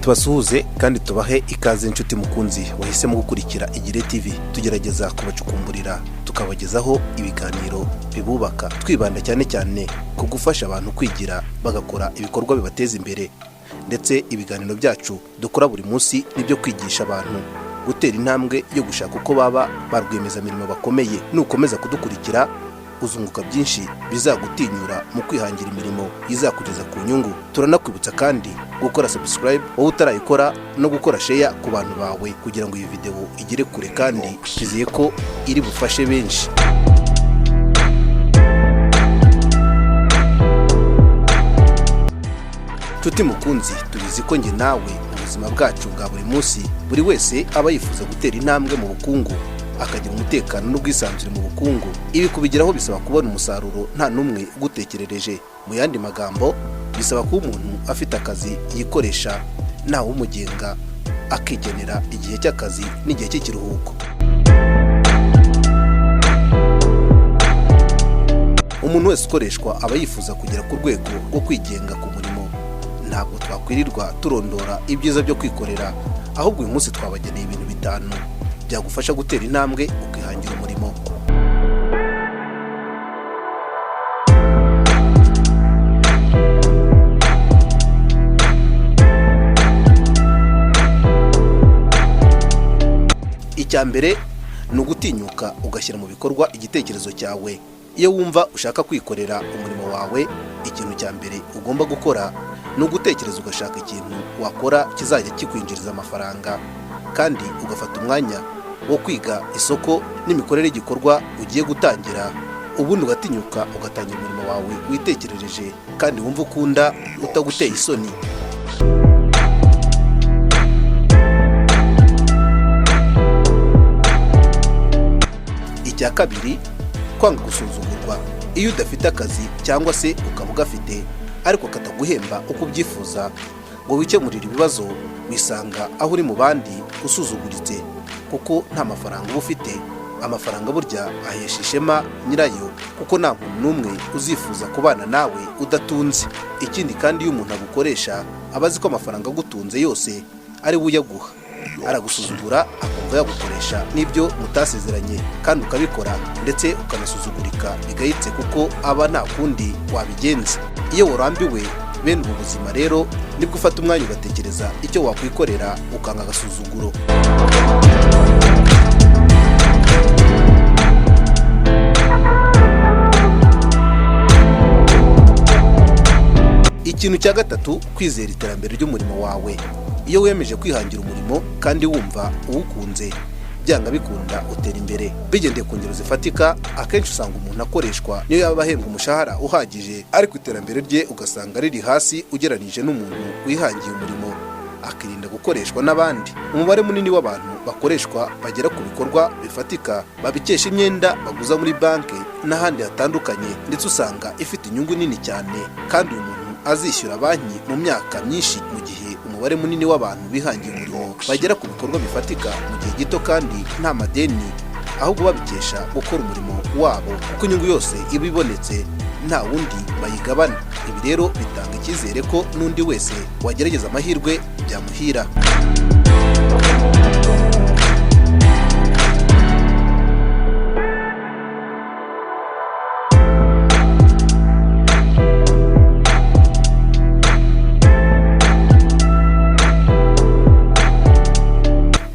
Tubasuhuze kandi tubahe ikaze inshuti mukunzi wahisemo gukurikira IGIRE TV. Tugerageza kubacukumburira tukabagezaho ibiganiro bibubaka, twibanda cyane cyane kugufasha abantu kwigira bagakora ibikorwa bibateza imbere, ndetse ibiganiro byacu dukora buri munsi nibyo kwigisha abantu gutera intambwe yo gushaka uko baba ba Rwiyemezamirimo bakomeye. Nukomeza kudukurikira uzunguka byinshi bizagutinyura mu kwihangira imirimo izakugeza ku nyungu. Turanakwibutsa kandi gukora subscribe wowe utarayikora no gukora share ku bantu bawe kugira ngo iyi video igere kure, kandi twizeye ko iri bufashe benshi. Tuti mukunzi, tubizi ko nge nawe mu buzima bwacu bwa buri munsi buri wese aba yifuza gutera intambwe mu bukungu, akagira umutekano n'ubwisanzure mu bukungu. Ibi kubigeraho bisaba kubona umusaruro nta numwe ugutekerereje. Mu yandi magambo, bisaba ko umuntu afite akazi yikoresha ntawe umugenga, akigenera igihe cy'akazi n'igihe cy'ikiruhuko. Umuntu wese ukoreshwa aba yifuza kugera ku rwego rwo kwigenga ku murimo. Ntabwo twakwirirwa turondora ibyiza byo kwikorera, ahubwo uyu munsi twabageneye ibintu bitanu byagufasha gutera intambwe ukihangira umurimo. Icya mbere ni ugutinyuka ugashyira mu bikorwa igitekerezo cyawe. Iyo wumva ushaka kwikorera umurimo wawe, ikintu cya mbere ugomba gukora ni ugutekereza ugashaka ikintu wakora kizajya kikwinjiriza amafaranga, kandi ugafata umwanya wo kwiga isoko n'imikorere y'igikorwa ugiye gutangira. Ubundi ugatinyuka ugatangira umurimo wawe witekerereje kandi wumva ukunda utaguteye isoni. Icya kabiri, kwanga gusuzugurwa. Iyo udafite akazi cyangwa se ukaba ugafite ariko kataguhemba uko ubyifuza ngo wikemurire ibibazo, wisanga aho uri mu bandi usuzuguritse, kuko nta mafaranga uba ufite. Amafaranga burya ahesha ishema nyirayo, kuko nta muntu n'umwe uzifuza kubana nawe udatunze. Ikindi kandi, iyo umuntu agukoresha aba azi ko amafaranga agutunze yose ari we uyaguha. Aragusuzugura akumva yagukoresha n'ibyo mutasezeranye, kandi ukabikora ndetse ukanasuzugurika bigayitse, kuko aba nta kundi wabigenza. Iyo warambiwe bene ubu buzima rero, nibwo ufata umwanya ugatekereza icyo wakwikorera ukanga agasuzuguro. Ikintu cya gatatu, kwizera iterambere ry'umurimo wawe. Iyo wiyemeje kwihangira umurimo kandi wumva uwukunze, byanga bikunda utera imbere. Bigendeye ku ngero zifatika, akenshi usanga umuntu akoreshwa niyo yaba ahembwa umushahara uhagije, ariko iterambere rye ugasanga riri hasi ugereranije n'umuntu wihangiye umurimo, akirinda gukoreshwa n'abandi. Umubare munini w'abantu bakoreshwa bagera ku bikorwa bifatika babikesha imyenda baguza muri banki n'ahandi hatandukanye, ndetse usanga ifite inyungu nini cyane, kandi uyu muntu azishyura banki mu myaka myinshi, mu gihe umubare munini w'abantu bihangiye umurimo bagera ku bikorwa bifatika mu gihe gito kandi nta madeni, ahubwo babikesha gukora umurimo wabo, kuko inyungu yose iba ibonetse nta wundi bayigabana. Ibi rero bitanga icyizere ko n'undi wese wagerageza amahirwe byamuhira.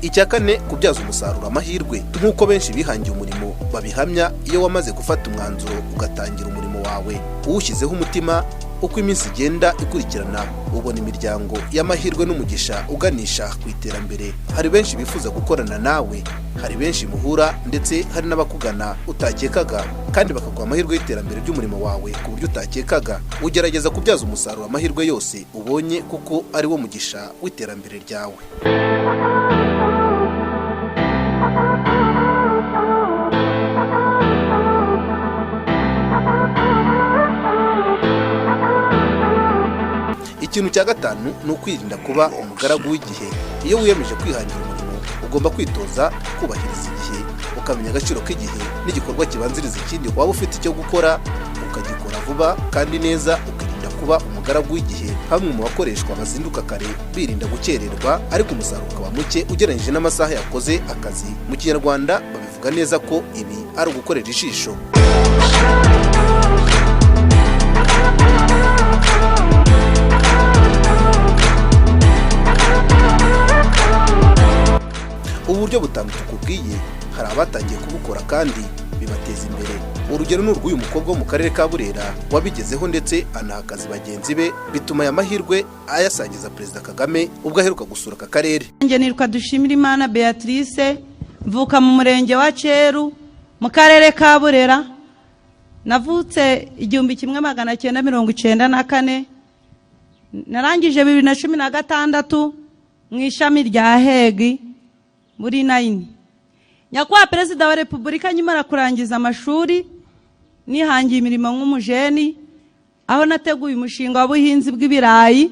Icya kane, kubyaza umusaruro amahirwe. Nk'uko benshi bihangiye umurimo babihamya, iyo wamaze gufata umwanzuro ugatangira umurimo wawe uwushyizeho umutima, uko iminsi igenda ikurikirana ubona imiryango y'amahirwe n'umugisha uganisha ku iterambere. Hari benshi bifuza gukorana nawe, hari benshi muhura, ndetse hari n'abakugana utakekaga, kandi bakaguha amahirwe y'iterambere ry'umurimo wawe ku buryo utakekaga. Ugerageza kubyaza umusaruro amahirwe yose ubonye, kuko ari wo mugisha w'iterambere ryawe. Ikintu cya gatanu ni ukwirinda kuba umugaragu w'igihe. Iyo wiyemeje kwihangira umurimo, ugomba kwitoza kubahiriza igihe, ukamenya agaciro k'igihe n'igikorwa kibanziriza ikindi waba ufite icyo gukora, ukagikora vuba kandi neza, ukirinda kuba umugaragu w'igihe, hamwe mu bakoreshwa bazinduka kare birinda gukererwa ariko umusaruro ukaba muke ugereranyije n'amasaha yakoze akazi. Mu Kinyarwanda babivuga neza ko ibi ari ugukorera ijisho. Uburyo butanu tukubwiye hari abatangiye kubukora kandi bibateza imbere. Urugero ni urw'uyu mukobwa wo mu karere ka Burera wabigezeho ndetse anaha akazi bagenzi be, bituma aya mahirwe ayasangiza Perezida Kagame ubwo aheruka gusura aka karere. Nje nitwa Dushimirimana Beatrice, mvuka mu murenge wa Ceru mu karere ka Burera. Navutse 1994, narangije 2016 mu ishami rya Hegi muri 9. Nyakubahwa Perezida wa Repubulika nyimara kurangiza amashuri nihangiye imirimo nk'umujeni, aho nateguye umushinga w'ubuhinzi bw'ibirayi.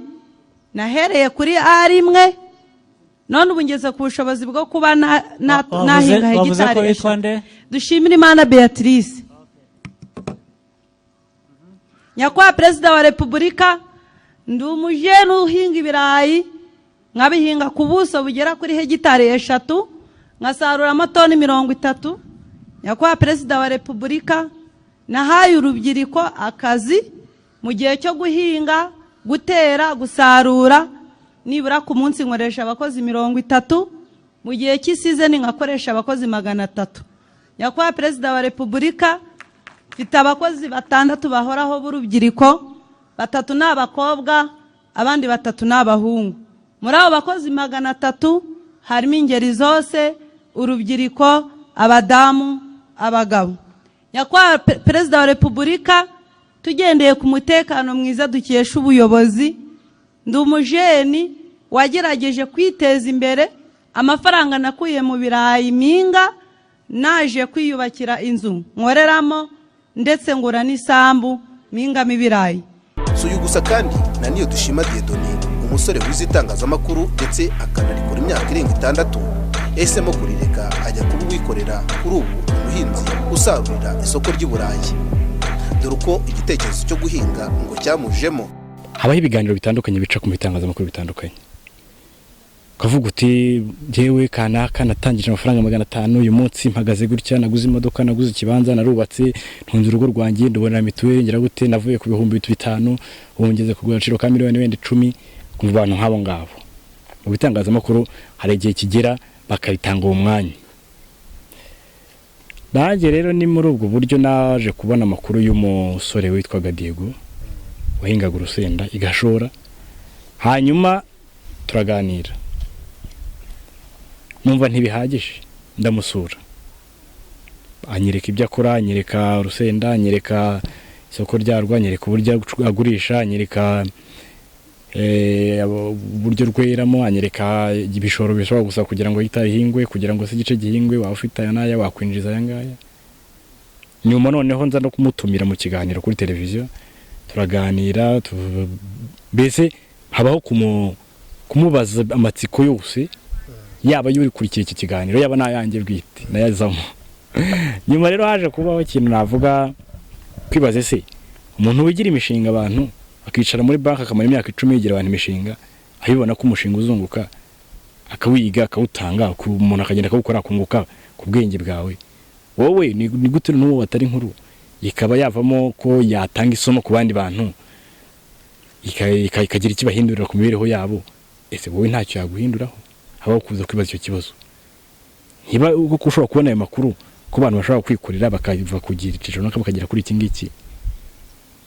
Nahereye kuri A1, none ubu ngeze ku bushobozi bwo kuba nahinga hegitari. Dushimirimana Beatrice. Nyakubahwa Perezida wa Repubulika, ndi umujeni uhinga ibirayi, nkabihinga ku buso bugera kuri hegitari 3, nkasarura amatoni 30. Nyakubahwa Perezida wa Repubulika, nahaye urubyiruko akazi mu gihe cyo guhinga, gutera, gusarura. Nibura ku munsi nkoresha abakozi 30, mu gihe cy'isizeni nkakoresha abakozi 300. Nyakubahwa Perezida wa Repubulika, mfite abakozi 6 bahoraho b'urubyiruko, 3 ni abakobwa, abandi 3 ni abahungu. Muri abo bakozi 300 harimo ingeri zose, urubyiruko, abadamu, abagabo. Nyakubahwa Perezida wa Repubulika, tugendeye ku mutekano mwiza dukesha ubuyobozi, ndi umujeni wagerageje kwiteza imbere. Amafaranga nakuye mu birayi minga, naje kwiyubakira inzu nkoreramo ndetse ngura n'isambu minga mibirayi. Suyu gusa kandi na niyo dushima Diedone, umusore wize itangazamakuru ndetse akanarikora imyaka irenga 6, yahisemo kurireka ajya kuba uwikorera kuri ubu umuhinzi usarurira isoko ry'i Burayi. Dore uko igitekerezo cyo guhinga ngo cyamujemo. Habaho ibiganiro bitandukanye bica ku bitangazamakuru bitandukanye. Kavuga uti jewe kanaka natangije amafaranga 500, uyu munsi mpagaze gutya, naguze imodoka, naguze ikibanza, narubatse, ntunze urugo rwanjye, ndubona mituweli ngira gute, navuye ku bihumbi 5, ubu ngeze ku gaciro ka miliyoni 10. Kumva abantu nk'abo ngabo mu bitangazamakuru hari igihe kigera bakabitanga uwo mwanya. Nanjye rero ni muri ubwo buryo naje kubona amakuru y'umusore witwaga Diego wahingaga urusenda igashora. Hanyuma turaganira, numva ntibihagije, ndamusura, anyereka ibyo akora, anyereka urusenda, anyereka isoko ryarwo, anyereka uburyo agurisha, anyereka uburyo rweramo, anyereka ibishoro bishobora gusa kugira ngo hitahingwe, kugira ngo se igice gihingwe waba ufite aya n'aya wakwinjiza aya ngaya. Nyuma noneho nza no kumutumira mu kiganiro kuri televiziyo, turaganira, mbese habaho kumubaza amatsiko yose, yaba yuri kurikira iki kiganiro, yaba nayanjye bwite nayazamo. Nyuma rero haje kubaho ikintu navuga, kwibaze se umuntu wigira imishinga abantu akicara muri banki akamara imyaka 10 yigira abantu imishinga, ayibona ko umushinga uzunguka, akawiga, akawutanga, umuntu akagenda akawukora, akunguka ku bwenge bwawe. Wowe ni gute n'uwo batari nkuru ikaba yavamo ko yatanga isomo ku bandi bantu, ikagira ikibahindurira ku mibereho yabo? Ese wowe ntacyo yaguhinduraho? Habaho kuza kwibaza icyo kibazo. Niba uko ushobora kubona ayo makuru ko abantu bashobora kwikorera bakava kugira iciciro naka bakagera kuri iki ngiki,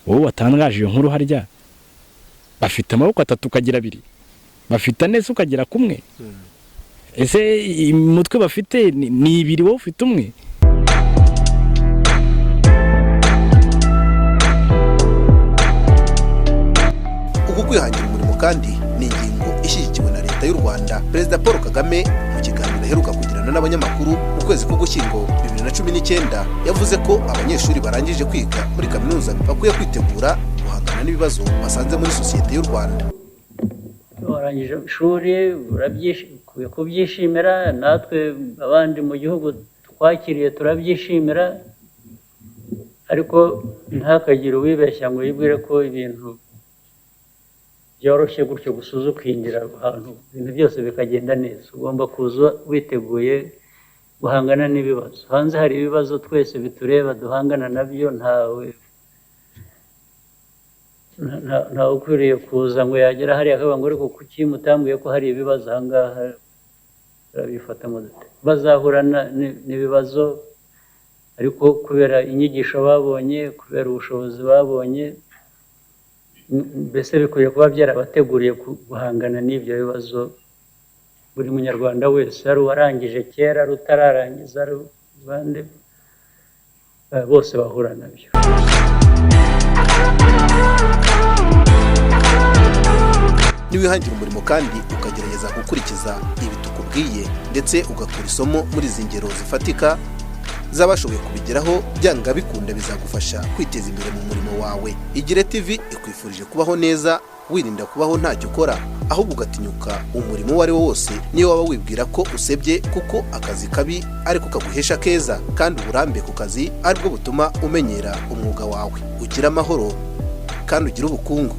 wowe watangaje iyo nkuru harya bafite amaboko 3 ukagira 2, bafite nese ukagira 1. Ese umutwe bafite ni 2, wowe ufite 1? Uku kwihangira umurimo kandi ni ingingo ishyigikiwe na Leta y'u Rwanda. Perezida Paul Kagame mu kiganiro aheruka kugirana n'abanyamakuru mu kwezi k'Ugushyingo 2019 yavuze ko abanyeshuri barangije kwiga muri kaminuza bakwiye kwitegura guhangana n'ibibazo basanze muri sosiyete y'u Rwanda. Warangije ishuri kubyishimira, natwe abandi mu gihugu twakiriye turabyishimira, ariko ntakagire uwibeshya ngo yibwire ko ibintu byoroshye gutyo gusuza ukinjira ahantu ibintu byose bikagenda neza. Ugomba kuza witeguye guhangana n'ibibazo. Hanze hari ibibazo twese bitureba duhangana nabyo, ntawe ukwiriye kuza ngo yagera hariya akavuga ngo ariko kuki mutambwiye ko hari ibibazo ahangaha, turabifatamo dute? Bazahura n'ibibazo, ariko kubera inyigisho babonye, kubera ubushobozi babonye, mbese bikwiye kuba byarabateguriye guhangana n'ibyo bibazo. Buri munyarwanda wese, ari uwarangije kera, ari utararangiza, ari abandi bose bahura nabyo. Niwihangira umurimo kandi ukagerageza gukurikiza ibi tukubwiye, ndetse ugakura isomo muri izi ngero zifatika z'abashoboye kubigeraho, byanga bikunda bizagufasha kwiteza imbere mu murimo wawe. IGIRE TV ikwifurije kubaho neza, wirinda kubaho ntacyo ukora, ahubwo ugatinyuka umurimo uwo ari wo wose, niyo waba wibwira ko usebye, kuko akazi kabi ariko kaguhesha keza, kandi uburambe ku kazi aribwo butuma umenyera umwuga wawe. Ugira amahoro kandi ugira ubukungu.